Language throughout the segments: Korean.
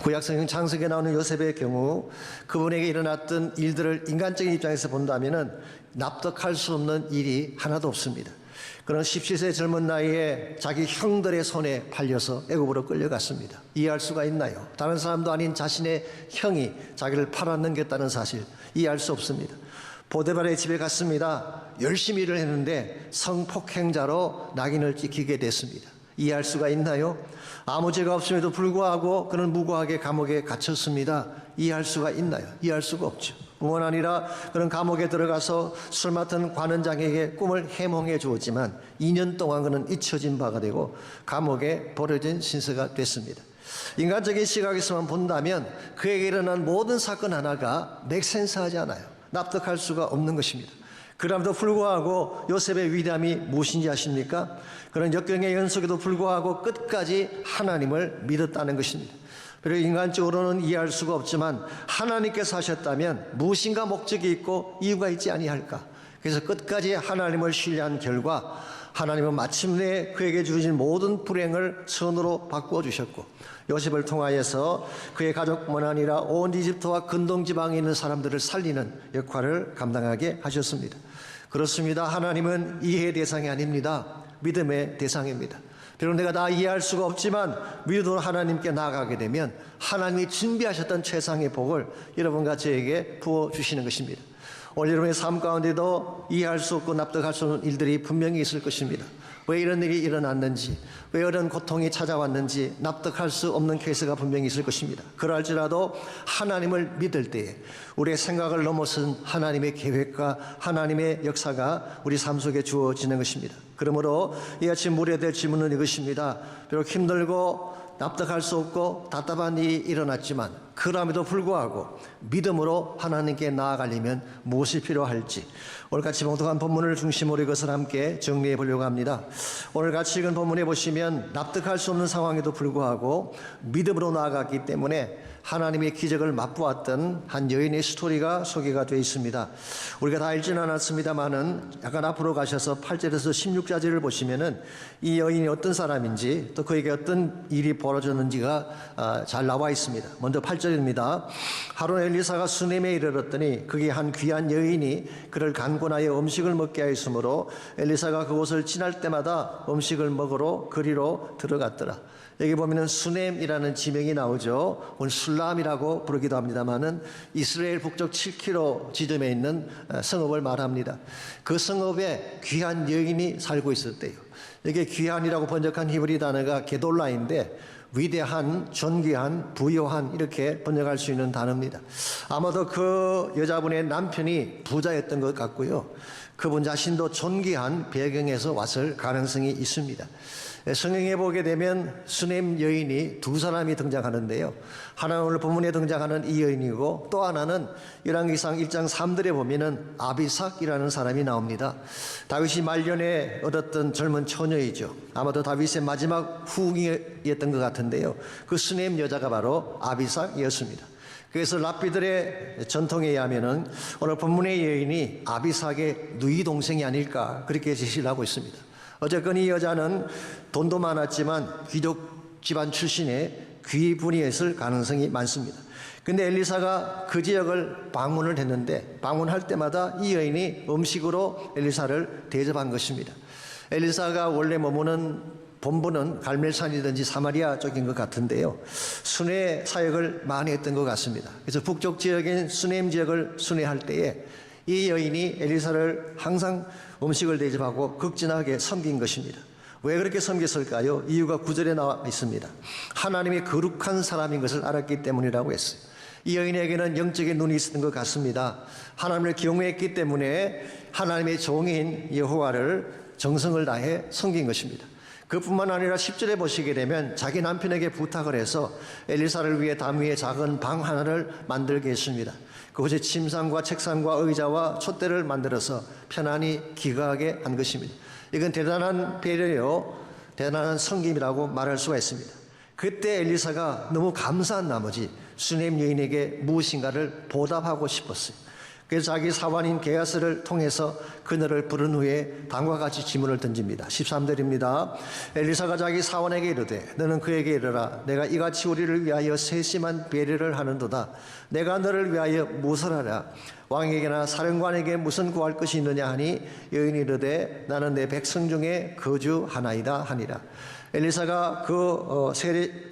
구약성경 창세기에 나오는 요셉의 경우 그분에게 일어났던 일들을 인간적인 입장에서 본다면 납득할 수 없는 일이 하나도 없습니다. 그는 17세 젊은 나이에 자기 형들의 손에 팔려서 애굽으로 끌려갔습니다. 이해할 수가 있나요? 다른 사람도 아닌 자신의 형이 자기를 팔아넘겼다는 사실 이해할 수 없습니다. 보디발의 집에 갔습니다. 열심히 일을 했는데 성폭행자로 낙인을 찍히게 됐습니다. 이해할 수가 있나요? 아무 죄가 없음에도 불구하고 그는 무고하게 감옥에 갇혔습니다. 이해할 수가 있나요? 이해할 수가 없죠. 뿐만 아니라 그는 감옥에 들어가서 술 맡은 관원장에게 꿈을 해몽해 주었지만 2년 동안 그는 잊혀진 바가 되고 감옥에 버려진 신세가 됐습니다. 인간적인 시각에서만 본다면 그에게 일어난 모든 사건 하나가 맥센스하지 않아요. 납득할 수가 없는 것입니다. 그럼에도 불구하고 요셉의 위대함이 무엇인지 아십니까? 그런 역경의 연속에도 불구하고 끝까지 하나님을 믿었다는 것입니다. 비록 인간적으로는 이해할 수가 없지만 하나님께서 하셨다면 무엇인가 목적이 있고 이유가 있지 아니할까? 그래서 끝까지 하나님을 신뢰한 결과 하나님은 마침내 그에게 주신 모든 불행을 선으로 바꾸어 주셨고 요셉을 통하여서 그의 가족뿐만 아니라 온 이집트와 근동지방에 있는 사람들을 살리는 역할을 감당하게 하셨습니다. 그렇습니다. 하나님은 이해의 대상이 아닙니다. 믿음의 대상입니다. 비록 내가 다 이해할 수가 없지만 믿음으로 하나님께 나아가게 되면 하나님이 준비하셨던 최상의 복을 여러분과 저에게 부어주시는 것입니다. 오늘 여러분의 삶 가운데도 이해할 수 없고 납득할 수 없는 일들이 분명히 있을 것입니다. 왜 이런 일이 일어났는지, 왜 이런 고통이 찾아왔는지 납득할 수 없는 케이스가 분명히 있을 것입니다. 그럴지라도 하나님을 믿을 때에 우리의 생각을 넘어선 하나님의 계획과 하나님의 역사가 우리 삶 속에 주어지는 것입니다. 그러므로 이 아침 물어야 될 질문은 이것입니다. 비록 힘들고 납득할 수 없고 답답한 일이 일어났지만 그럼에도 불구하고 믿음으로 하나님께 나아가려면 무엇이 필요할지 오늘 같이 봉독한 본문을 중심으로 이것을 함께 정리해 보려고 합니다. 오늘 같이 읽은 본문에 보시면 납득할 수 없는 상황에도 불구하고 믿음으로 나아갔기 때문에 하나님의 기적을 맛보았던 한 여인의 스토리가 소개가 되어 있습니다. 우리가 다 읽지는 않았습니다만은 약간 앞으로 가셔서 8절에서 16절을 보시면은 이 여인이 어떤 사람인지 또 그에게 어떤 일이 벌어졌는지가 잘 나와 있습니다. 먼저 8절입니다. 하루는 엘리사가 수넴에 이르렀더니 거기 한 귀한 여인이 그를 간곤하여 음식을 먹게 하였으므로 엘리사가 그곳을 지날 때마다 음식을 먹으러 그리로 들어갔더라. 여기 보면은 수넴이라는 지명이 나오죠. 오늘 술람이라고 부르기도 합니다만은 이스라엘 북쪽 7km 지점에 있는 성읍을 말합니다. 그 성읍에 귀한 여인이 살고 있었대요. 이게 귀한이라고 번역한 히브리 단어가 게돌라인데 위대한, 존귀한, 부요한 이렇게 번역할 수 있는 단어입니다. 아마도 그 여자분의 남편이 부자였던 것 같고요. 그분 자신도 존귀한 배경에서 왔을 가능성이 있습니다. 성경에 보게 되면 수넴 여인이 두 사람이 등장하는데요. 하나는 오늘 본문에 등장하는 이 여인이고 또 하나는 열왕기상 1장 3절에 보면은 아비삭이라는 사람이 나옵니다. 다윗이 말년에 얻었던 젊은 처녀이죠. 아마도 다윗의 마지막 후궁이었던 것 같은데요. 그 수넴 여자가 바로 아비삭이었습니다. 그래서 랍비들의 전통에 의하면은 오늘 본문의 여인이 아비삭의 누이 동생이 아닐까 그렇게 제시를 하고 있습니다. 어쨌건 이 여자는 돈도 많았지만 귀족 집안 출신의 귀분이었을 가능성이 많습니다. 근데 엘리사가 그 지역을 방문을 했는데 방문할 때마다 이 여인이 음식으로 엘리사를 대접한 것입니다. 엘리사가 원래 머무는 본부는 갈멜산이든지 사마리아 쪽인 것 같은데요. 순회 사역을 많이 했던 것 같습니다. 그래서 북쪽 지역인 수넴 지역을 순회할 때에 이 여인이 엘리사를 항상 음식을 대접하고 극진하게 섬긴 것입니다. 왜 그렇게 섬겼을까요? 이유가 9절에 나와 있습니다. 하나님의 거룩한 사람인 것을 알았기 때문이라고 했어요. 이 여인에게는 영적인 눈이 있었던 것 같습니다. 하나님을 경외했기 때문에 하나님의 종인 여호와를 정성을 다해 섬긴 것입니다. 그뿐만 아니라 10절에 보시게 되면 자기 남편에게 부탁을 해서 엘리사를 위해 담 위에 작은 방 하나를 만들게 했습니다. 그곳에 침상과 책상과 의자와 촛대를 만들어서 편안히 기거하게 한 것입니다. 이건 대단한 배려요, 대단한 섬김이라고 말할 수가 있습니다. 그때 엘리사가 너무 감사한 나머지 수넴 여인에게 무엇인가를 보답하고 싶었어요. 그래서 자기 사환인 게하스를 통해서 그녀를 부른 후에 다음과 같이 질문을 던집니다. 13절입니다. 엘리사가 자기 사환에게 이르되 너는 그에게 이르라 내가 이같이 우리를 위하여 세심한 배려를 하는도다. 내가 너를 위하여 무엇을 하랴. 왕에게나 사령관에게 무슨 구할 것이 있느냐 하니 여인이 이르되 나는 내 백성 중에 거주하나이다 하니라. 엘리사가 그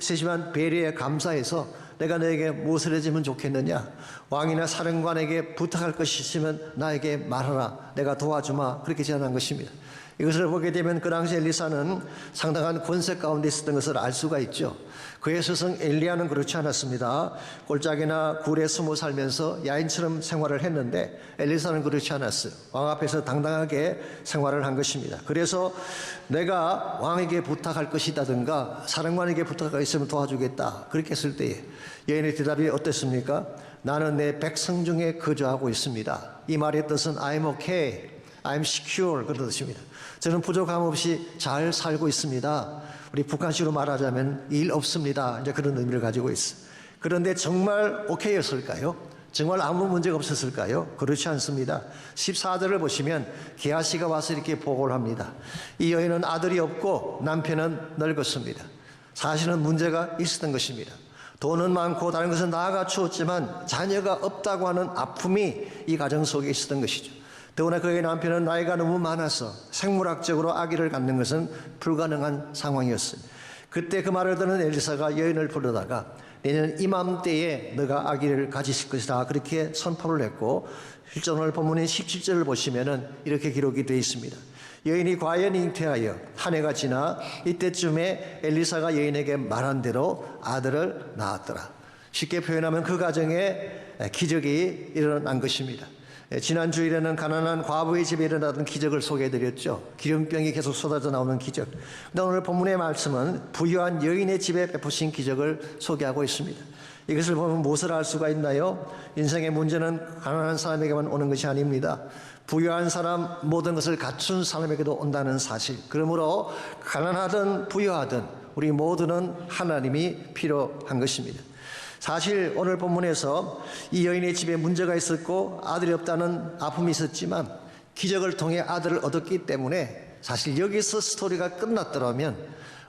세심한 배려에 감사해서 내가 너에게 무엇을 해주면 좋겠느냐. 왕이나 사령관에게 부탁할 것이 있으면 나에게 말하라. 내가 도와주마. 그렇게 제안한 것입니다. 이것을 보게 되면 그 당시 엘리사는 상당한 권세 가운데 있었던 것을 알 수가 있죠. 그의 스승 엘리야는 그렇지 않았습니다. 골짜기나 굴에 숨어 살면서 야인처럼 생활을 했는데 엘리사는 그렇지 않았어요. 왕 앞에서 당당하게 생활을 한 것입니다. 그래서 내가 왕에게 부탁할 것이 있다든가 사령관에게 부탁할 것이 있으면 도와주겠다. 그렇게 했을 때에 여인의 대답이 어땠습니까? 나는 내 백성 중에 거주하고 있습니다. 이 말의 뜻은 I'm okay, I'm secure 그런 뜻입니다. 저는 부족함 없이 잘 살고 있습니다. 우리 북한식으로 말하자면 일 없습니다. 이제 그런 의미를 가지고 있어요. 그런데 정말 오케이였을까요? 정말 아무 문제가 없었을까요? 그렇지 않습니다. 14절을 보시면 게하시가 와서 이렇게 보고를 합니다. 이 여인은 아들이 없고 남편은 늙었습니다. 사실은 문제가 있었던 것입니다. 돈은 많고 다른 것은 다 갖추었지만 자녀가 없다고 하는 아픔이 이 가정 속에 있었던 것이죠. 더구나 그의 남편은 나이가 너무 많아서 생물학적으로 아기를 갖는 것은 불가능한 상황이었어요. 그때 그 말을 듣는 엘리사가 여인을 부르다가 내년 이맘때에 너가 아기를 가지실 것이다 그렇게 선포를 했고, 실제 오늘 본문의 17절을 보시면은 이렇게 기록이 되어 있습니다. 여인이 과연 잉태하여 한 해가 지나 이때쯤에 엘리사가 여인에게 말한 대로 아들을 낳았더라. 쉽게 표현하면 그 가정에 기적이 일어난 것입니다. 지난 주일에는 가난한 과부의 집에 일어나던 기적을 소개해드렸죠. 기름병이 계속 쏟아져 나오는 기적. 그런데 오늘 본문의 말씀은 부유한 여인의 집에 베푸신 기적을 소개하고 있습니다. 이것을 보면 무엇을 알 수가 있나요? 인생의 문제는 가난한 사람에게만 오는 것이 아닙니다. 부유한 사람, 모든 것을 갖춘 사람에게도 온다는 사실. 그러므로 가난하든 부유하든 우리 모두는 하나님이 필요한 것입니다. 사실 오늘 본문에서 이 여인의 집에 문제가 있었고 아들이 없다는 아픔이 있었지만 기적을 통해 아들을 얻었기 때문에 사실 여기서 스토리가 끝났더라면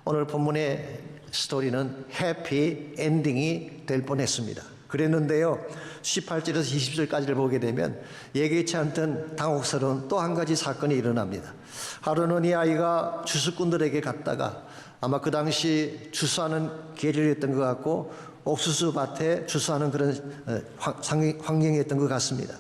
오늘 본문의 스토리는 해피 엔딩이 될 뻔했습니다. 그랬는데요, 18절에서 20절까지를 보게 되면 예기치 않던 당혹스러운 또 한 가지 사건이 일어납니다. 하루는 이 아이가 주수꾼들에게 갔다가 아마 그 당시 주수하는 계절이었던 것 같고 옥수수 밭에 주수하는 그런 환경이었던 것 같습니다.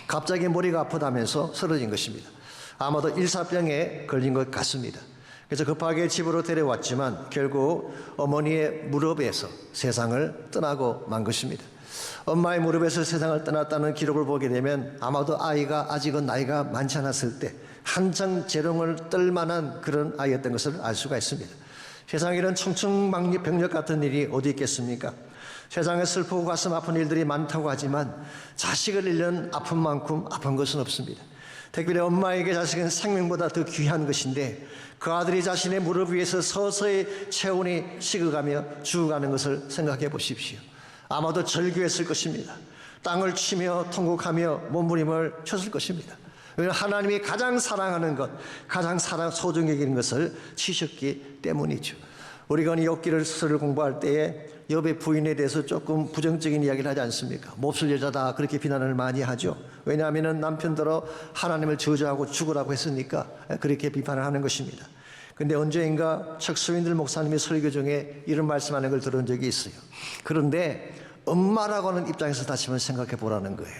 갑자기 머리가 아프다면서 쓰러진 것입니다. 아마도 일사병에 걸린 것 같습니다. 그래서 급하게 집으로 데려왔지만 결국 어머니의 무릎에서 세상을 떠나고 만 것입니다. 엄마의 무릎에서 세상을 떠났다는 기록을 보게 되면 아마도 아이가 아직은 나이가 많지 않았을 때 한창 재롱을 떨 만한 그런 아이였던 것을 알 수가 있습니다. 세상에는 청춘병력 같은 일이 어디 있겠습니까? 세상에 슬프고 가슴 아픈 일들이 많다고 하지만 자식을 잃는 아픔만큼 아픈 것은 없습니다. 특별히 엄마에게 자식은 생명보다 더 귀한 것인데 그 아들이 자신의 무릎 위에서 서서히 체온이 식어가며 죽어가는 것을 생각해 보십시오. 아마도 절규했을 것입니다. 땅을 치며 통곡하며 몸부림을 쳤을 것입니다. 왜냐하면 하나님이 가장 사랑하는 것, 가장 소중히 여기는 것을 치셨기 때문이죠. 우리가 욥기를 공부할 때에 욥의 부인에 대해서 조금 부정적인 이야기를 하지 않습니까? 몹쓸 여자다 그렇게 비난을 많이 하죠. 왜냐하면 남편들로 하나님을 저주하고 죽으라고 했으니까 그렇게 비판을 하는 것입니다. 근데 언제인가 척수인들 목사님의 설교 중에 이런 말씀하는 걸 들은 적이 있어요. 그런데 엄마라고 하는 입장에서 다시 한번 생각해 보라는 거예요.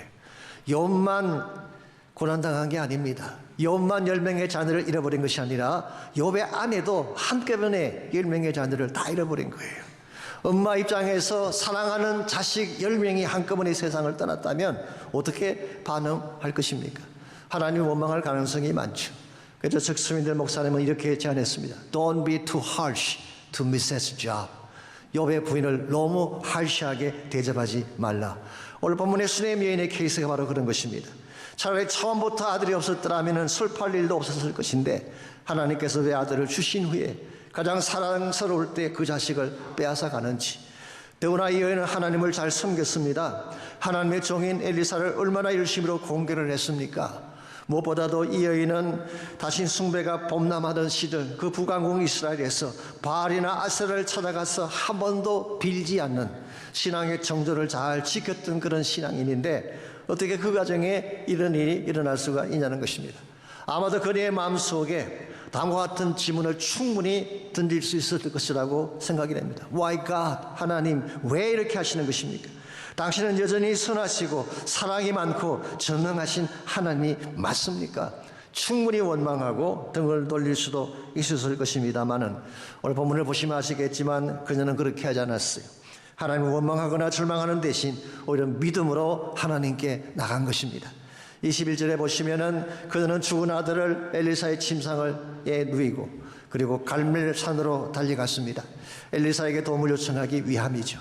욥만 고난당한 게 아닙니다. 욥만 10명의 자녀를 잃어버린 것이 아니라 욥의 아내도 한꺼번에 10명의 자녀를 다 잃어버린 거예요. 엄마 입장에서 사랑하는 자식 10명이 한꺼번에 세상을 떠났다면 어떻게 반응할 것입니까? 하나님을 원망할 가능성이 많죠. 그래서 적수민들 목사님은 이렇게 제안했습니다. Don't be too harsh to Mrs. Job. 욥의 부인을 너무 harsh하게 대접하지 말라. 오늘 본문의 수네임 여인의 케이스가 바로 그런 것입니다. 차라리 처음부터 아들이 없었더라면 슬퍼할 일도 없었을 것인데 하나님께서 왜 아들을 주신 후에 가장 사랑스러울 때 그 자식을 빼앗아 가는지, 더구나 이 여인은 하나님을 잘 섬겼습니다. 하나님의 종인 엘리사를 얼마나 열심히로 공경을 했습니까? 무엇보다도 이 여인은 자신 숭배가 범람하던 시절 그 북왕국 이스라엘에서 바알이나 아세라를 찾아가서 한 번도 빌지 않는 신앙의 정도를 잘 지켰던 그런 신앙인인데 어떻게 그 과정에 이런 일이 일어날 수가 있냐는 것입니다. 아마도 그녀의 마음속에 다음과 같은 질문을 충분히 던질 수 있었을 것이라고 생각이 됩니다. Why God? 하나님 왜 이렇게 하시는 것입니까? 당신은 여전히 선하시고 사랑이 많고 전능하신 하나님이 맞습니까? 충분히 원망하고 등을 돌릴 수도 있었을 것입니다마는 오늘 본문을 보시면 아시겠지만 그녀는 그렇게 하지 않았어요. 하나님을 원망하거나 절망하는 대신 오히려 믿음으로 하나님께 나간 것입니다. 21절에 보시면은 그녀는 죽은 아들을 엘리사의 침상을 누이고 그리고 갈멜산으로 달려갔습니다. 엘리사에게 도움을 요청하기 위함이죠.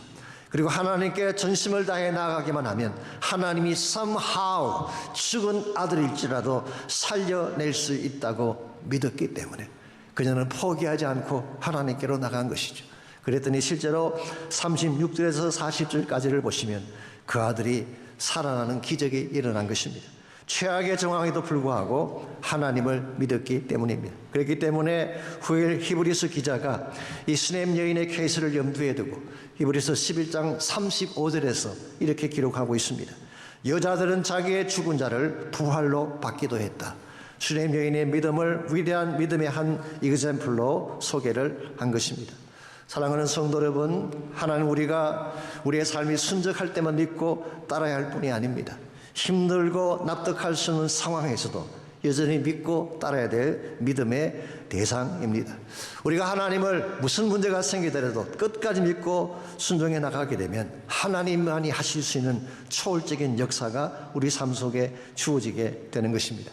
그리고 하나님께 전심을 다해 나아가기만 하면 하나님이 somehow 죽은 아들일지라도 살려낼 수 있다고 믿었기 때문에 그녀는 포기하지 않고 하나님께로 나간 것이죠. 그랬더니 실제로 36절에서 40절까지를 보시면 그 아들이 살아나는 기적이 일어난 것입니다. 최악의 정황에도 불구하고 하나님을 믿었기 때문입니다. 그렇기 때문에 후일 히브리서 기자가 이 수넴 여인의 케이스를 염두에 두고 히브리서 11장 35절에서 이렇게 기록하고 있습니다. 여자들은 자기의 죽은 자를 부활로 받기도 했다. 수넴 여인의 믿음을 위대한 믿음의 한 이그젬플로 소개를 한 것입니다. 사랑하는 성도 여러분, 하나님 우리가 우리의 삶이 순적할 때만 믿고 따라야 할 뿐이 아닙니다. 힘들고 납득할 수 없는 상황에서도 여전히 믿고 따라야 될 믿음의 대상입니다. 우리가 하나님을 무슨 문제가 생기더라도 끝까지 믿고 순종해 나가게 되면 하나님만이 하실 수 있는 초월적인 역사가 우리 삶 속에 주어지게 되는 것입니다.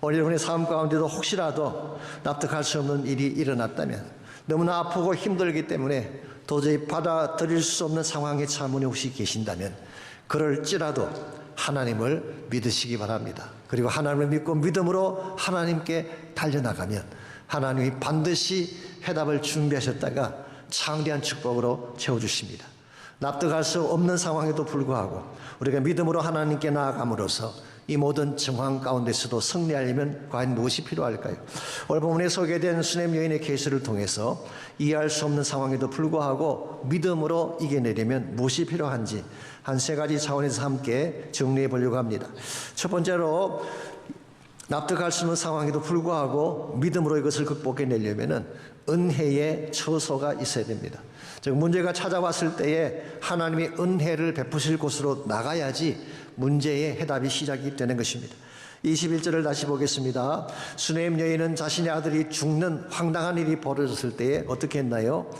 오늘 여러분의 삶 가운데도 혹시라도 납득할 수 없는 일이 일어났다면 너무나 아프고 힘들기 때문에 도저히 받아들일 수 없는 상황에 처한 분이 혹시 계신다면 그럴지라도 하나님을 믿으시기 바랍니다. 그리고 하나님을 믿고 믿음으로 하나님께 달려나가면 하나님이 반드시 해답을 준비하셨다가 창대한 축복으로 채워주십니다. 납득할 수 없는 상황에도 불구하고 우리가 믿음으로 하나님께 나아감으로써 이 모든 정황 가운데서도 승리하려면 과연 무엇이 필요할까요? 오늘 본문에 소개된 수넴 여인의 케이스를 통해서 이해할 수 없는 상황에도 불구하고 믿음으로 이겨내려면 무엇이 필요한지 한 세 가지 차원에서 함께 정리해 보려고 합니다. 첫 번째로 납득할 수 없는 상황에도 불구하고 믿음으로 이것을 극복해내려면 은혜의 처소가 있어야 됩니다. 즉 문제가 찾아왔을 때에 하나님의 은혜를 베푸실 곳으로 나가야지 문제의 해답이 시작이 되는 것입니다. 21절을 다시 보겠습니다. 수넴 여인은 자신의 아들이 죽는 황당한 일이 벌어졌을 때에 어떻게 했나요?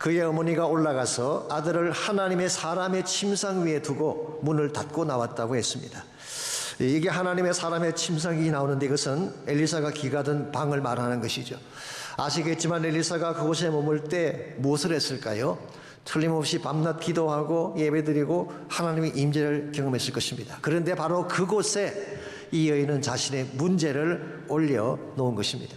그의 어머니가 올라가서 아들을 하나님의 사람의 침상 위에 두고 문을 닫고 나왔다고 했습니다. 이게 하나님의 사람의 침상이 나오는데 이것은 엘리사가 기가던 방을 말하는 것이죠. 아시겠지만 엘리사가 그곳에 머물 때 무엇을 했을까요? 틀림없이 밤낮 기도하고 예배드리고 하나님의 임재를 경험했을 것입니다. 그런데 바로 그곳에 이 여인은 자신의 문제를 올려놓은 것입니다.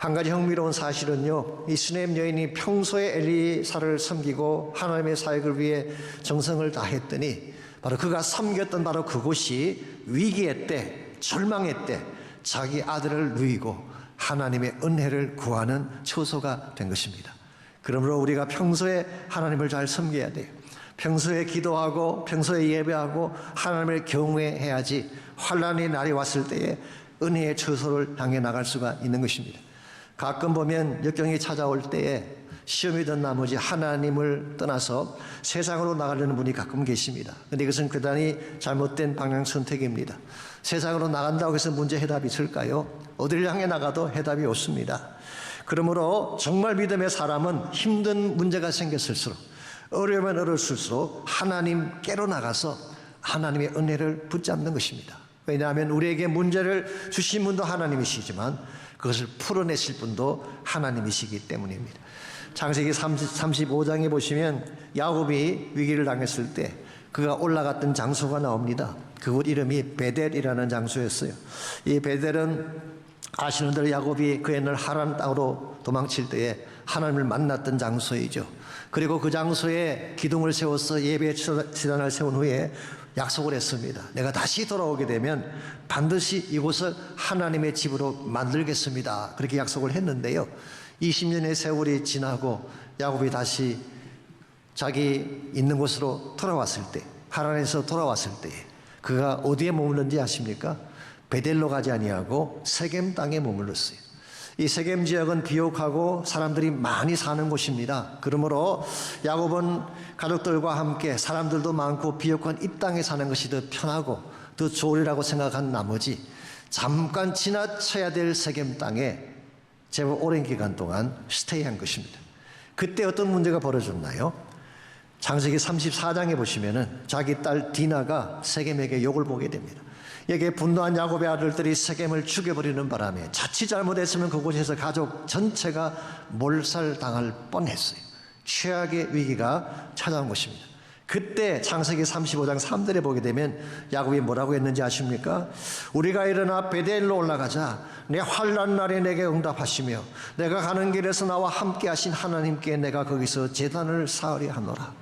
한 가지 흥미로운 사실은요, 이 수넴 여인이 평소에 엘리사를 섬기고 하나님의 사역을 위해 정성을 다했더니 바로 그가 섬겼던 바로 그곳이 위기의 때, 절망의 때 자기 아들을 누이고 하나님의 은혜를 구하는 처소가 된 것입니다. 그러므로 우리가 평소에 하나님을 잘 섬겨야 돼요. 평소에 기도하고 평소에 예배하고 하나님을 경외해야지 환난의 날이 왔을 때에 은혜의 처소를 향해 나갈 수가 있는 것입니다. 가끔 보면 역경이 찾아올 때에 시험이던 나머지 하나님을 떠나서 세상으로 나가려는 분이 가끔 계십니다. 그런데 이것은 대단히 잘못된 방향 선택입니다. 세상으로 나간다고 해서 문제 해답이 있을까요? 어디를 향해 나가도 해답이 없습니다. 그러므로 정말 믿음의 사람은 힘든 문제가 생겼을수록 어려우면 어려울수록 하나님께로 나가서 하나님의 은혜를 붙잡는 것입니다. 왜냐하면 우리에게 문제를 주신 분도 하나님이시지만 그것을 풀어내실 분도 하나님이시기 때문입니다. 창세기 35장에 보시면 야곱이 위기를 당했을 때 그가 올라갔던 장소가 나옵니다. 그곳 이름이 베델이라는 장소였어요. 이 베델은 아시는 대로 야곱이 그의 늘 하란 땅으로 도망칠 때에 하나님을 만났던 장소이죠. 그리고 그 장소에 기둥을 세워서 예배 제단을 세운 후에 약속을 했습니다. 내가 다시 돌아오게 되면 반드시 이곳을 하나님의 집으로 만들겠습니다. 그렇게 약속을 했는데요. 20년의 세월이 지나고 야곱이 다시 자기 있는 곳으로 돌아왔을 때, 하란에서 돌아왔을 때 그가 어디에 머물는지 아십니까? 베델로 가지 아니하고 세겜 땅에 머물렀어요. 이 세겜 지역은 비옥하고 사람들이 많이 사는 곳입니다. 그러므로 야곱은 가족들과 함께 사람들도 많고 비옥한 이 땅에 사는 것이 더 편하고 더 좋으리라고 생각한 나머지 잠깐 지나쳐야 될 세겜 땅에 제법 오랜 기간 동안 스테이한 것입니다. 그때 어떤 문제가 벌어졌나요? 창세기 34장에 보시면은 자기 딸 디나가 세겜에게 욕을 보게 됩니다. 여기에 분노한 야곱의 아들들이 세겜을 죽여버리는 바람에 자칫 잘못했으면 그곳에서 가족 전체가 몰살당할 뻔했어요. 최악의 위기가 찾아온 것입니다. 그때 창세기 35장 3절에 보게 되면 야곱이 뭐라고 했는지 아십니까? 우리가 일어나 베델로 올라가자. 내 환난 날에 내게 응답하시며 내가 가는 길에서 나와 함께 하신 하나님께 내가 거기서 제단을 쌓으려 하노라.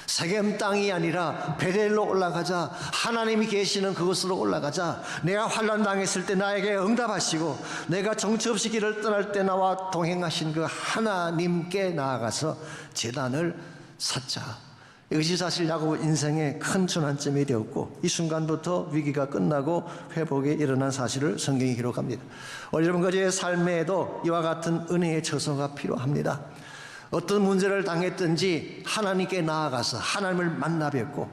세겜 땅이 아니라 베델로 올라가자. 하나님이 계시는 그곳으로 올라가자. 내가 환난 당했을 때 나에게 응답하시고 내가 정처 없이 길을 떠날 때 나와 동행하신 그 하나님께 나아가서 제단을 쌓자. 이것이 사실 야곱 인생의 큰 전환점이 되었고 이 순간부터 위기가 끝나고 회복이 일어난 사실을 성경이 기록합니다. 여러분 그의 삶에도 이와 같은 은혜의 처소가 필요합니다. 어떤 문제를 당했든지 하나님께 나아가서 하나님을 만나 뵙고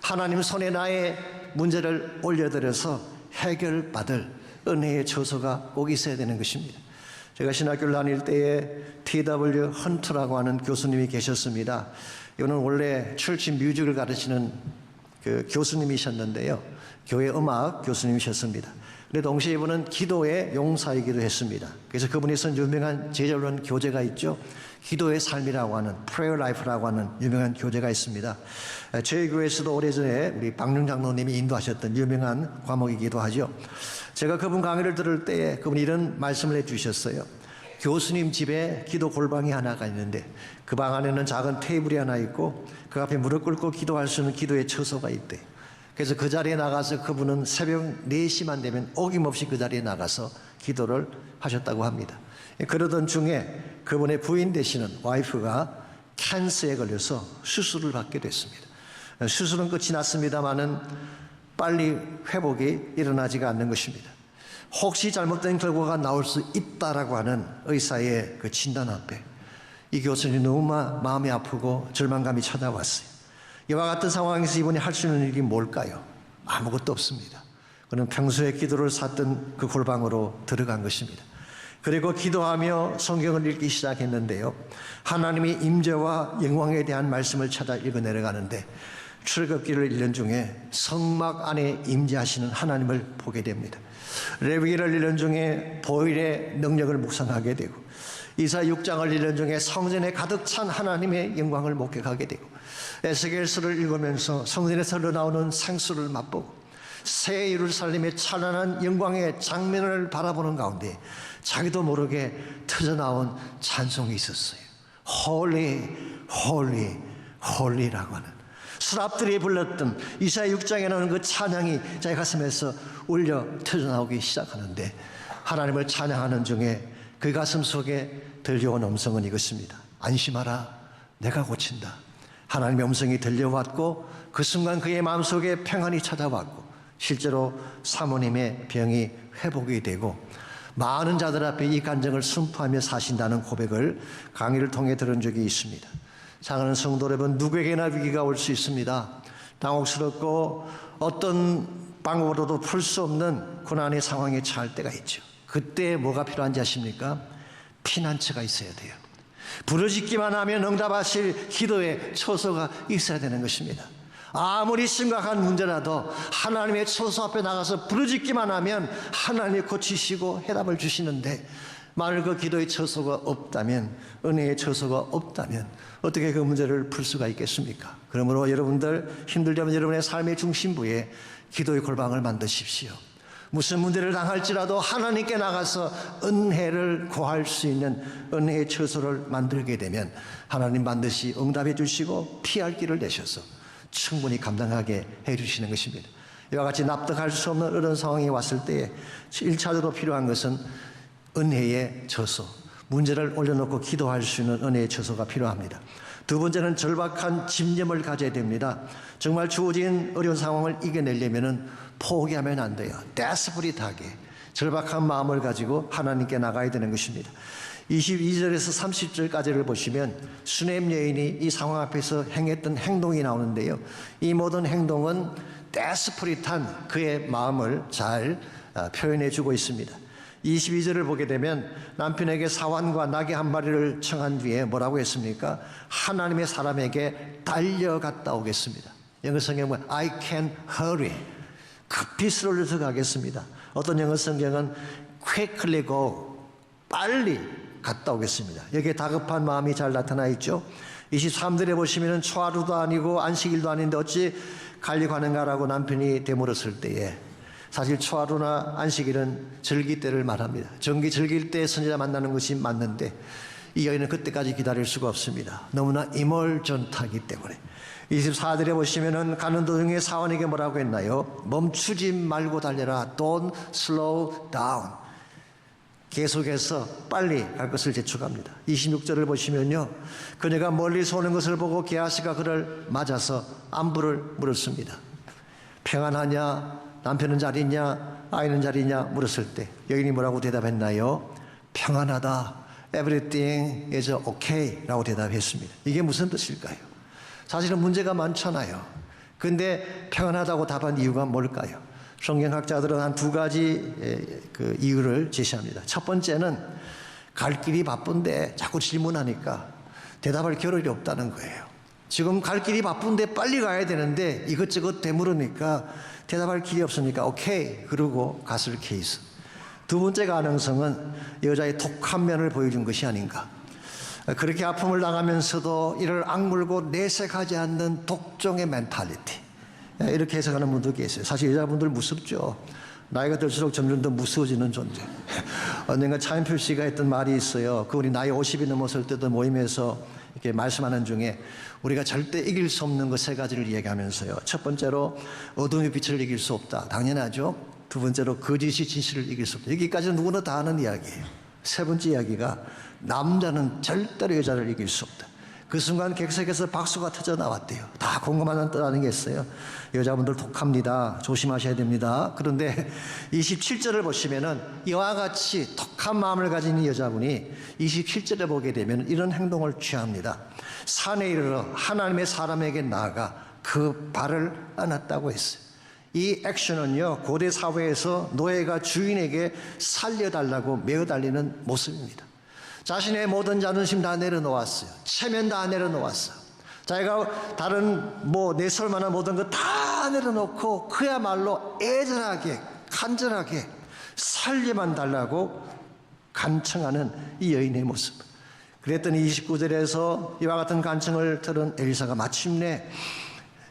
하나님 손에 나의 문제를 올려드려서 해결받을 은혜의 처소가 꼭 있어야 되는 것입니다. 제가 신학교를 다닐 때에 T.W. 헌트라고 하는 교수님이 계셨습니다. 이분은 원래 철치 뮤직을 가르치는 그 교수님이셨는데요. 교회 음악 교수님이셨습니다. 그런데 동시에 이분은 기도의 용사이기도 했습니다. 그래서 그분이 쓴 유명한 제자론 교재가 있죠. 기도의 삶이라고 하는 Prayer Life라고 하는 유명한 교재가 있습니다. 저희 교회에서도 오래전에 우리 박능 장로님이 인도하셨던 유명한 과목이기도 하죠. 제가 그분 강의를 들을 때에 그분이 이런 말씀을 해주셨어요. 교수님 집에 기도 골방이 하나가 있는데 그 방 안에는 작은 테이블이 하나 있고 그 앞에 무릎 꿇고 기도할 수 있는 기도의 처소가 있대. 그래서 그 자리에 나가서 그분은 새벽 4시만 되면 어김없이 그 자리에 나가서 기도를 하셨다고 합니다. 그러던 중에 그분의 부인 되시는 와이프가 캔서에 걸려서 수술을 받게 됐습니다. 수술은 끝이 났습니다마는 빨리 회복이 일어나지가 않는 것입니다. 혹시 잘못된 결과가 나올 수 있다라고 하는 의사의 그 진단 앞에 이 교수님이 너무 마음이 아프고 절망감이 찾아왔어요. 이와 같은 상황에서 이분이 할 수 있는 일이 뭘까요? 아무것도 없습니다. 그는 평소에 기도를 샀던 그 골방으로 들어간 것입니다. 그리고 기도하며 성경을 읽기 시작했는데요. 하나님의 임재와 영광에 대한 말씀을 찾아 읽어 내려가는데 출애굽기를 읽는 중에 성막 안에 임재하시는 하나님을 보게 됩니다. 레위기를 읽는 중에 보일의 능력을 묵상하게 되고 이사 6장을 읽는 중에 성전에 가득 찬 하나님의 영광을 목격하게 되고 에스겔서를 읽으면서 성전에서 흘러나오는 생수를 맛보고 새 예루살렘의 찬란한 영광의 장면을 바라보는 가운데 자기도 모르게 터져나온 찬송이 있었어요. Holy, Holy, Holy라고 하는 수랍들이 불렀던 이사야 6장에 나오는 그 찬양이 자기 가슴에서 울려 터져나오기 시작하는데 하나님을 찬양하는 중에 그 가슴 속에 들려온 음성은 이것입니다. 안심하라, 내가 고친다. 하나님의 음성이 들려왔고 그 순간 그의 마음속에 평안이 찾아왔고 실제로 사모님의 병이 회복이 되고 많은 자들 앞에 이 간증을 순포하며 사신다는 고백을 강의를 통해 들은 적이 있습니다. 사랑하는 성도 여러분, 누구에게나 위기가 올 수 있습니다. 당혹스럽고 어떤 방법으로도 풀 수 없는 고난의 상황에 처할 때가 있죠. 그때 뭐가 필요한지 아십니까? 피난처가 있어야 돼요. 부르짖기만 하면 응답하실 기도의 처소가 있어야 되는 것입니다. 아무리 심각한 문제라도 하나님의 처소 앞에 나가서 부르짖기만 하면 하나님이 고치시고 해답을 주시는데 만일 그 기도의 처소가 없다면, 은혜의 처소가 없다면 어떻게 그 문제를 풀 수가 있겠습니까? 그러므로 여러분들 힘들다면 여러분의 삶의 중심부에 기도의 골방을 만드십시오. 무슨 문제를 당할지라도 하나님께 나가서 은혜를 구할 수 있는 은혜의 처소를 만들게 되면 하나님 반드시 응답해 주시고 피할 길을 내셔서 충분히 감당하게 해 주시는 것입니다. 이와 같이 납득할 수 없는 이런 상황이 왔을 때에 1차적으로 필요한 것은 은혜의 처소, 문제를 올려놓고 기도할 수 있는 은혜의 처소가 필요합니다. 두 번째는 절박한 집념을 가져야 됩니다. 정말 주어진 어려운 상황을 이겨내려면 포기하면 안 돼요. 데스프릿하게 절박한 마음을 가지고 하나님께 나가야 되는 것입니다. 22절에서 30절까지를 보시면 수넴 여인이 이 상황 앞에서 행했던 행동이 나오는데요. 이 모든 행동은 데스프릿한 그의 마음을 잘 표현해 주고 있습니다. 22절을 보게 되면 남편에게 사환과 나귀 한 마리를 청한 뒤에 뭐라고 했습니까? 하나님의 사람에게 달려갔다 오겠습니다. 영어 성경은 I can hurry. 급히 쓰러져서 가겠습니다. 어떤 영어 성경은 quickly go. 빨리 갔다 오겠습니다. 여기에 다급한 마음이 잘 나타나 있죠. 23절에 보시면 초하루도 아니고 안식일도 아닌데 어찌 갈리 가는가라고 남편이 되물었을 때에 사실 초하루나 안식일은 절기 때를 말합니다. 정기 절기일 때 선지자 만나는 것이 맞는데 이 여인은 그때까지 기다릴 수가 없습니다. 너무나 이멀전타기 때문에. 24절에 보시면은 가는 도중에 사원에게 뭐라고 했나요? 멈추지 말고 달려라. Don't slow down. 계속해서 빨리 갈 것을 재촉합니다. 26절을 보시면요. 그녀가 멀리서 오는 것을 보고 게하시가 그를 맞아서 안부를 물었습니다. 평안하냐? 남편은 잘 있냐? 아이는 잘 있냐? 물었을 때 여인이 뭐라고 대답했나요? 평안하다. Everything is okay 라고 대답했습니다. 이게 무슨 뜻일까요? 사실은 문제가 많잖아요. 근데 평안하다고 답한 이유가 뭘까요? 성경학자들은 한 두 가지 그 이유를 제시합니다. 첫 번째는 갈 길이 바쁜데 자꾸 질문하니까 대답할 겨를이 없다는 거예요. 지금 갈 길이 바쁜데 빨리 가야 되는데 이것저것 되물으니까 대답할 길이 없으니까 오케이 그러고 갔을 케이스. 두 번째 가능성은 여자의 독한 면을 보여준 것이 아닌가. 그렇게 아픔을 당하면서도 이를 악물고 내색하지 않는 독종의 멘탈리티. 이렇게 해석하는 분도 계세요. 사실 여자분들 무섭죠. 나이가 들수록 점점 더 무서워지는 존재. 언젠가 차인표 씨가 했던 말이 있어요. 그분이 나이 50이 넘었을 때도 모임에서 이렇게 말씀하는 중에 우리가 절대 이길 수 없는 것 세 가지를 이야기하면서요. 첫 번째로 어둠의 빛을 이길 수 없다. 당연하죠. 두 번째로 거짓이 진실을 이길 수 없다. 여기까지는 누구나 다 아는 이야기예요. 세 번째 이야기가 남자는 절대로 여자를 이길 수 없다. 그 순간 객석에서 박수가 터져 나왔대요. 다 공감하는 뜻 아니겠어요? 여자분들 독합니다. 조심하셔야 됩니다. 그런데 27절을 보시면은 이와 같이 독한 마음을 가진 이 여자분이 27절에 보게 되면 이런 행동을 취합니다. 산에 이르러 하나님의 사람에게 나아가 그 발을 안았다고 했어요. 이 액션은요, 고대 사회에서 노예가 주인에게 살려달라고 메어달리는 모습입니다. 자신의 모든 자존심 다 내려놓았어요. 체면 다 내려놓았어요. 자기가 다른 내설 만한 모든 거 다 내려놓고 그야말로 애절하게 간절하게 살려만 달라고 간청하는 이 여인의 모습. 그랬더니 29절에서 이와 같은 간청을 들은 엘리사가 마침내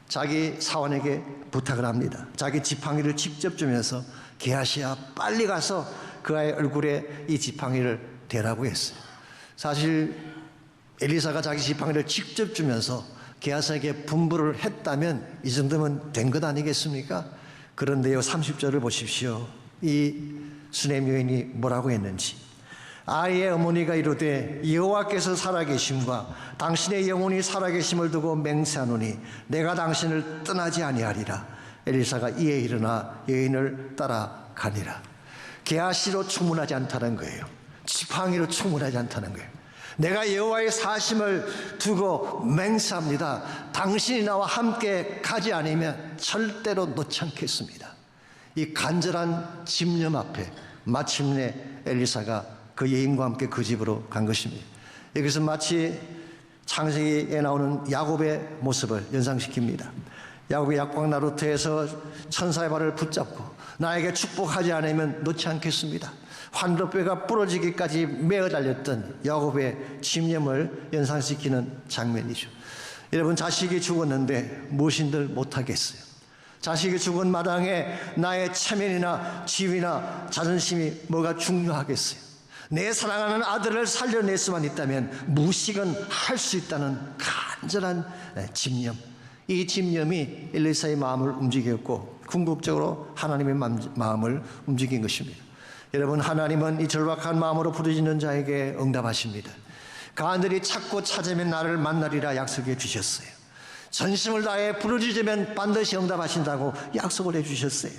자기 사원에게 부탁을 합니다. 자기 지팡이를 직접 주면서 게하시야 빨리 가서 그 아이의 얼굴에 이 지팡이를 대라고 했어요. 사실 엘리사가 자기 지팡이를 직접 주면서 게하시에게 분부를 했다면 이 정도면 된 것 아니겠습니까? 그런데요, 30절을 보십시오. 이 수넴 여인이 뭐라고 했는지. 아이의 어머니가 이르되 여호와께서 살아계심과 당신의 영혼이 살아계심을 두고 맹세하노니 내가 당신을 떠나지 아니하리라. 엘리사가 이에 일어나 여인을 따라가니라. 게하시로 충분하지 않다는 거예요. 지팡이로 충분하지 않다는 거예요. 내가 여호와의 사심을 두고 맹세합니다. 당신이 나와 함께 가지 않으면 절대로 놓지 않겠습니다. 이 간절한 집념 앞에 마침내 엘리사가 그 여인과 함께 그 집으로 간 것입니다. 여기서 마치 창세기에 나오는 야곱의 모습을 연상시킵니다. 야곱이 약방나루터에서 천사의 발을 붙잡고 나에게 축복하지 않으면 놓지 않겠습니다. 환도뼈가 부러지기까지 매어 달렸던 야곱의 집념을 연상시키는 장면이죠. 여러분, 자식이 죽었는데 무엇인들 못하겠어요. 자식이 죽은 마당에 나의 체면이나 지위나 자존심이 뭐가 중요하겠어요? 내 사랑하는 아들을 살려낼 수만 있다면 무식은 할 수 있다는 간절한 집념, 이 집념이 엘리사의 마음을 움직였고 궁극적으로 하나님의 마음을 움직인 것입니다. 여러분, 하나님은 이 절박한 마음으로 부르짖는 자에게 응답하십니다. 가들이 찾고 찾으면 나를 만나리라 약속해 주셨어요. 전심을 다해 부르짖으면 반드시 응답하신다고 약속을 해 주셨어요.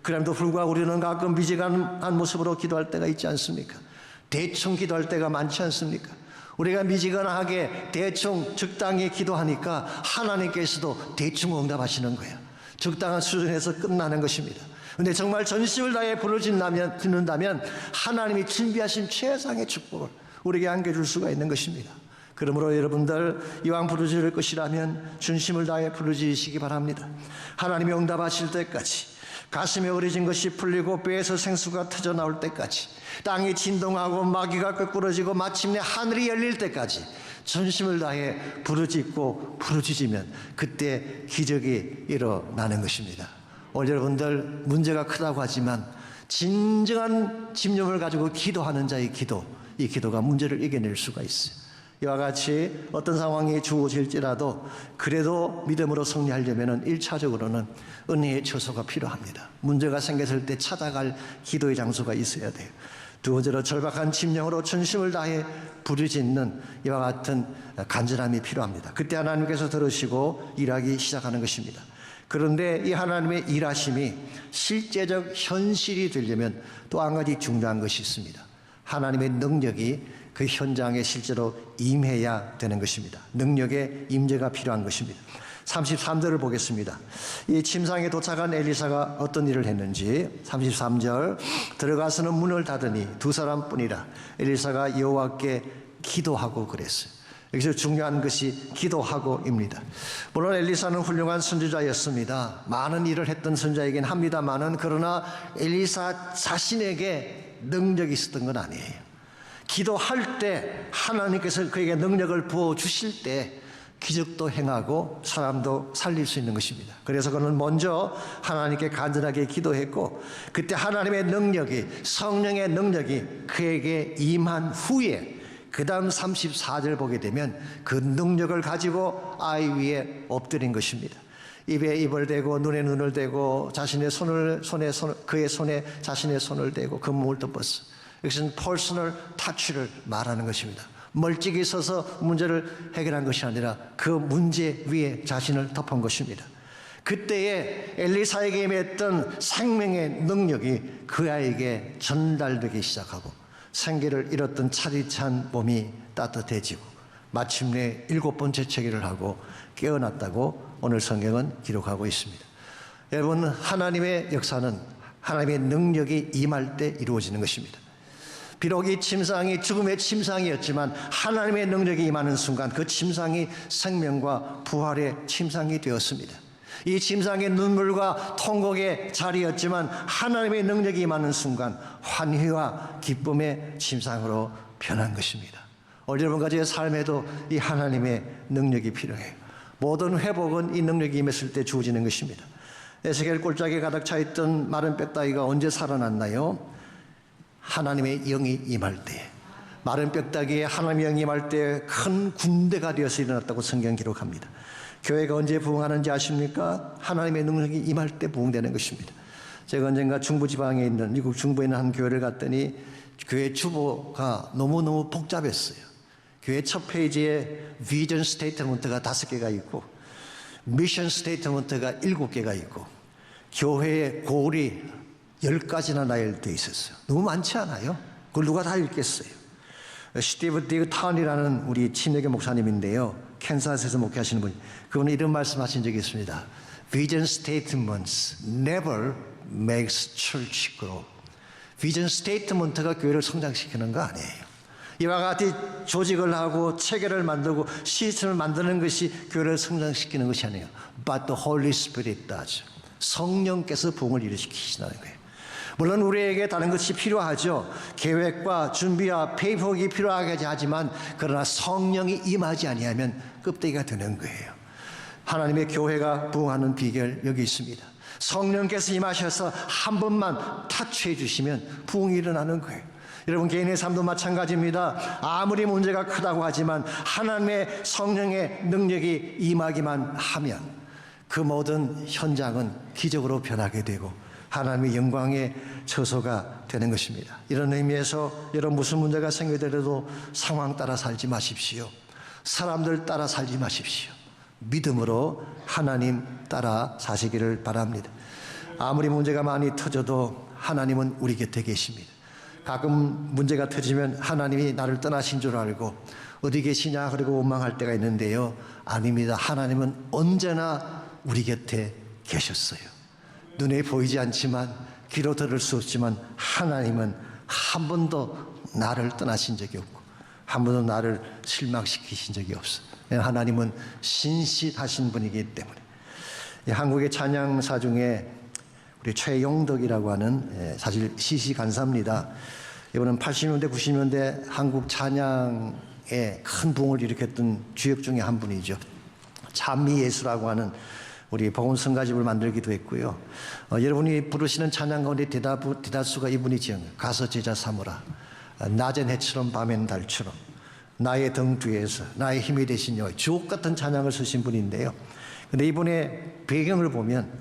그럼에도 불구하고 우리는 가끔 미지근한 모습으로 기도할 때가 있지 않습니까? 대충 기도할 때가 많지 않습니까? 우리가 미지근하게 대충 적당히 기도하니까 하나님께서도 대충 응답하시는 거예요. 적당한 수준에서 끝나는 것입니다. 그런데 정말 전심을 다해 부르짖는다면 하나님이 준비하신 최상의 축복을 우리에게 안겨줄 수가 있는 것입니다. 그러므로 여러분들, 이왕 부르짖을 것이라면 전심을 다해 부르짖으시기 바랍니다. 하나님이 응답하실 때까지, 가슴에 어려진 것이 풀리고 뼈에서 생수가 터져 나올 때까지, 땅이 진동하고 마귀가 끄꾸러지고 마침내 하늘이 열릴 때까지 전심을 다해 부르짖고 부르짖으면 그때 기적이 일어나는 것입니다. 오늘 여러분들, 문제가 크다고 하지만 진정한 집념을 가지고 기도하는 자의 기도, 이 기도가 문제를 이겨낼 수가 있어요. 이와 같이 어떤 상황이 주어질지라도 그래도 믿음으로 승리하려면 1차적으로는 은혜의 처소가 필요합니다. 문제가 생겼을 때 찾아갈 기도의 장소가 있어야 돼요. 두 번째로 절박한 심령으로 전심을 다해 부르짖는 이와 같은 간절함이 필요합니다. 그때 하나님께서 들으시고 일하기 시작하는 것입니다. 그런데 이 하나님의 일하심이 실제적 현실이 되려면 또 한 가지 중요한 것이 있습니다. 하나님의 능력이 그 현장에 실제로 임해야 되는 것입니다. 능력의 임재가 필요한 것입니다. 33절을 보겠습니다. 이 침상에 도착한 엘리사가 어떤 일을 했는지. 33절, 들어가서는 문을 닫으니 두 사람뿐이라. 엘리사가 여호와께 기도하고 그랬어요. 여기서 중요한 것이 기도하고입니다. 물론 엘리사는 훌륭한 선지자였습니다. 많은 일을 했던 선지자이긴 합니다만은, 그러나 엘리사 자신에게 능력이 있었던 건 아니에요. 기도할 때 하나님께서 그에게 능력을 부어주실 때 기적도 행하고 사람도 살릴 수 있는 것입니다. 그래서 그는 먼저 하나님께 간절하게 기도했고, 그때 하나님의 능력이, 성령의 능력이 그에게 임한 후에 그 다음 34절 보게 되면 그 능력을 가지고 아이 위에 엎드린 것입니다. 입에 입을 대고 눈에 눈을 대고 자신의 그의 손에 자신의 손을 대고 그 몸을 덮었어. 이것은 퍼스널 타치를 말하는 것입니다. 멀찍이 서서 문제를 해결한 것이 아니라 그 문제 위에 자신을 덮은 것입니다. 그때에 엘리사에게 임했던 생명의 능력이 그 아이에게 전달되기 시작하고 생기를 잃었던 차디찬 몸이 따뜻해지고 마침내 7번째 체기를 하고 깨어났다고 오늘 성경은 기록하고 있습니다. 여러분, 하나님의 역사는 하나님의 능력이 임할 때 이루어지는 것입니다. 비록 이 침상이 죽음의 침상이었지만 하나님의 능력이 임하는 순간 그 침상이 생명과 부활의 침상이 되었습니다. 이 침상의 눈물과 통곡의 자리였지만 하나님의 능력이 임하는 순간 환희와 기쁨의 침상으로 변한 것입니다. 오늘 여러분까지의 삶에도 이 하나님의 능력이 필요해요. 모든 회복은 이 능력이 임했을 때 주어지는 것입니다. 에스겔 골짜기에 가득 차있던 마른 뼈다귀가 언제 살아났나요? 하나님의 영이 임할 때, 마른 뼈다귀에 하나님의 영이 임할 때 큰 군대가 되어서 일어났다고 성경 기록합니다. 교회가 언제 부흥하는지 아십니까? 하나님의 능력이 임할 때 부흥되는 것입니다. 제가 언젠가 중부지방에 있는, 미국 중부에 있는 한 교회를 갔더니 교회 주보가 너무너무 복잡했어요. 교회 첫 페이지에 비전 스테이트먼트가 5개가 있고 미션 스테이트먼트가 7개가 있고 교회의 고울이 10가지나 나열되어 있었어요. 너무 많지 않아요? 그걸 누가 다 읽겠어요? 스티브 디그 타운이라는 우리 친애교 목사님인데요, 캔사스에서 목회하시는 분, 그분은 이런 말씀하신 적이 있습니다. Vision statements never makes church grow. 비전 스테이트먼트가 교회를 성장시키는 거 아니에요. 이와 같이 조직을 하고 체계를 만들고 시스템을 만드는 것이 교회를 성장시키는 것이 아니에요. But the Holy Spirit does. 성령께서 부흥을 일으키시는 거예요. 물론 우리에게 다른 것이 필요하죠. 계획과 준비와 페이퍼work이 필요하게 하지만, 그러나 성령이 임하지 아니하면 껍데기가 되는 거예요. 하나님의 교회가 부흥하는 비결 여기 있습니다. 성령께서 임하셔서 한 번만 타치해 주시면 부흥이 일어나는 거예요. 여러분 개인의 삶도 마찬가지입니다. 아무리 문제가 크다고 하지만 하나님의 성령의 능력이 임하기만 하면 그 모든 현장은 기적으로 변하게 되고 하나님의 영광의 처소가 되는 것입니다. 이런 의미에서 여러분 무슨 문제가 생기더라도 상황 따라 살지 마십시오. 사람들 따라 살지 마십시오. 믿음으로 하나님 따라 사시기를 바랍니다. 아무리 문제가 많이 터져도 하나님은 우리 곁에 계십니다. 가끔 문제가 터지면 하나님이 나를 떠나신 줄 알고 어디 계시냐 그러고 원망할 때가 있는데요. 아닙니다. 하나님은 언제나 우리 곁에 계셨어요. 눈에 보이지 않지만 귀로 들을 수 없지만 하나님은 한 번도 나를 떠나신 적이 없고 한 번도 나를 실망시키신 적이 없어요. 하나님은 신실하신 분이기 때문에. 한국의 찬양사 중에 우리 최용덕이라고 하는 사실 시시간사입니다. 이분은 80년대 90년대 한국 찬양에 큰 부흥을 일으켰던 주역 중에 한 분이죠. 찬미예수라고 하는 우리 복음성가집을 만들기도 했고요. 여러분이 부르시는 찬양 가운데 대다수가 이분이 지은 가서 제자 삼으라, 낮엔 해처럼 밤엔 달처럼, 나의 등 뒤에서 나의 힘이 되신 여호와, 주옥 같은 찬양을 쓰신 분인데요. 근데 이분의 배경을 보면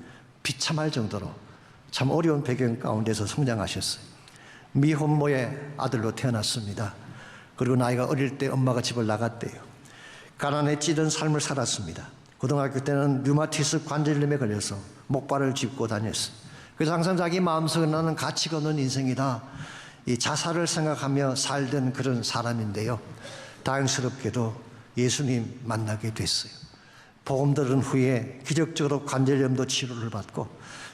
비참할 정도로 참 어려운 배경 가운데서 성장하셨어요. 미혼모의 아들로 태어났습니다. 그리고 나이가 어릴 때 엄마가 집을 나갔대요. 가난에 찌든 삶을 살았습니다. 고등학교 때는 류마티스 관절염에 걸려서 목발을 짚고 다녔어요. 그래서 항상 자기 마음속에 나는 가치가 없는 인생이다, 이 자살을 생각하며 살던 그런 사람인데요. 다행스럽게도 예수님 만나게 됐어요. 복음 들은 후에 기적적으로 관절염도 치료를 받고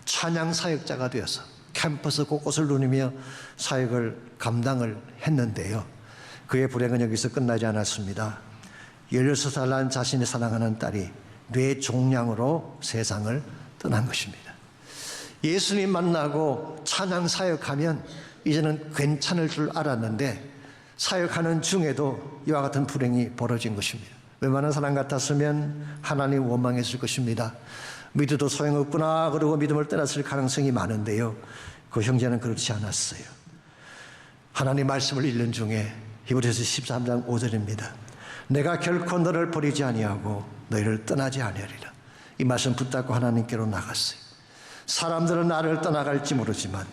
찬양 사역자가 되어서 캠퍼스 곳곳을 누리며 사역을 감당을 했는데요. 그의 불행은 여기서 끝나지 않았습니다. 16살 난 자신이 사랑하는 딸이 뇌종양으로 세상을 떠난 것입니다. 예수님 만나고 찬양 사역하면 이제는 괜찮을 줄 알았는데 사역하는 중에도 이와 같은 불행이 벌어진 것입니다. 웬만한 사람 같았으면 하나님 원망했을 것입니다. 믿어도 소용없구나 그러고 믿음을 떠났을 가능성이 많은데요. 그 형제는 그렇지 않았어요. 하나님 말씀을 읽는 중에 히브리서 13장 5절입니다. 내가 결코 너를 버리지 아니하고 너희를 떠나지 아니하리라. 이 말씀 붙잡고 하나님께로 나갔어요. 사람들은 나를 떠나갈지 모르지만,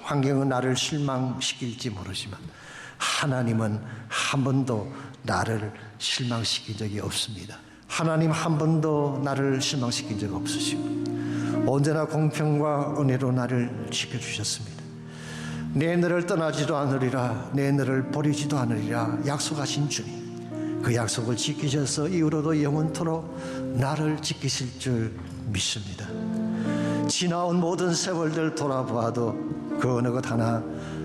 환경은 나를 실망시킬지 모르지만 하나님은 한 번도 나를 실망시킨 적이 없습니다. 하나님 한 번도 나를 실망시킨 적 없으시고 언제나 공평과 은혜로 나를 지켜주셨습니다. 내 너를 떠나지도 않으리라, 내 너를 버리지도 않으리라 약속하신 주님, 그 약속을 지키셔서 이후로도 영원토록 나를 지키실 줄 믿습니다. 지나온 모든 세월들 돌아보아도 그 어느 것 하나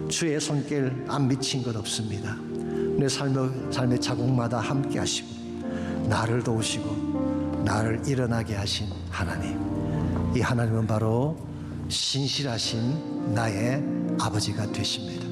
주의 손길 안 미친 것 없습니다. 내 삶의 자국마다 함께 하시고 나를 도우시고 나를 일어나게 하신 하나님, 이 하나님은 바로 신실하신 나의 아버지가 되십니다.